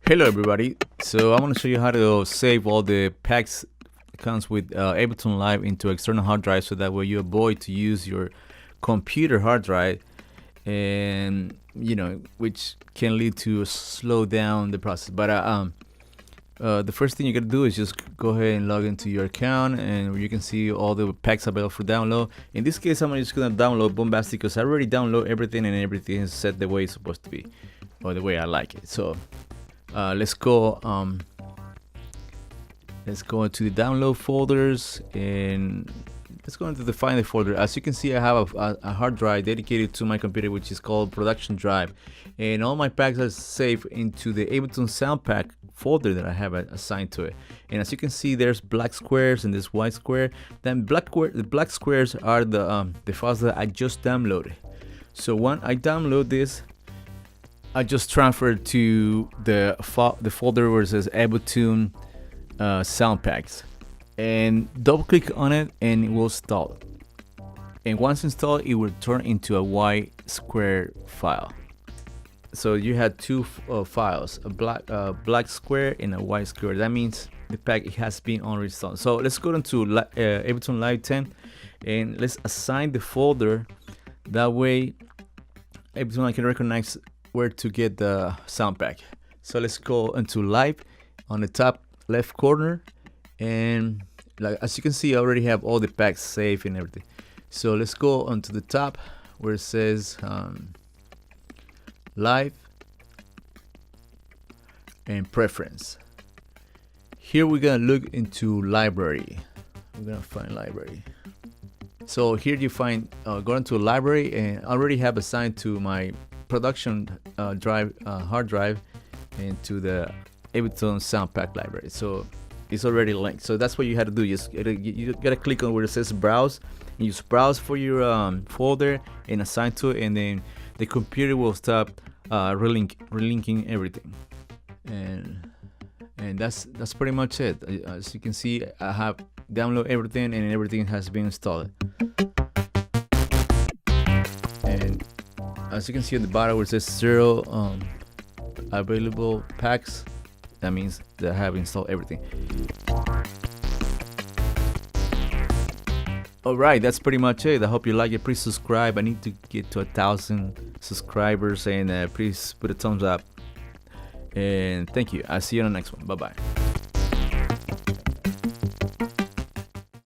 Hello everybody, so I'm going to show you how to save all the packs that comes with Ableton Live into external hard drive, so that way you avoid to use your computer hard drive, and which can lead to slow down the process. But the first thing you gotta do is just go ahead and log into your account, and you can see all the packs available for download. In this case, I'm just gonna download Bombastic because I already download everything, and everything is set the way it's supposed to be, or the way I like it. So let's go into the download folders, and let's go into the find the folder. As you can see, I have a hard drive dedicated to my computer, which is called production drive, and all my packs are saved into the Ableton sound pack folder that I have assigned to it. And as you can see, there's black squares and this white square. Then the black squares are the files that I just downloaded. So when I download this, I just transferred to the folder where it says Ableton sound packs, and double click on it and it will install. And once installed, it will turn into a white square file. So you had two files, a black square and a white square. That means the pack has been already installed. So let's go into Ableton Live 10 and let's assign the folder. That way Ableton can recognize where to get the sound pack. So let's go into Live on the top left corner, and as you can see, I already have all the packs saved and everything. So let's go onto the top where it says Live and Preference. Here we're gonna look into Library. We're gonna find Library. So here you find go into Library, and I already have assigned to my production hard drive and to the Ableton sound pack library. So it's already linked. So that's what you had to do. You gotta click on where it says browse, and you browse for your folder and assign to it, and then the computer will stop relinking everything. And that's pretty much it. As you can see, I have downloaded everything, and everything has been installed. And as you can see at the bottom where it says 0 available packs, that means that I have installed everything. Alright, that's pretty much it. I hope you like it. Please subscribe. I need to get to 1,000 subscribers, and please put a thumbs up. And thank you. I'll see you on the next one. Bye bye.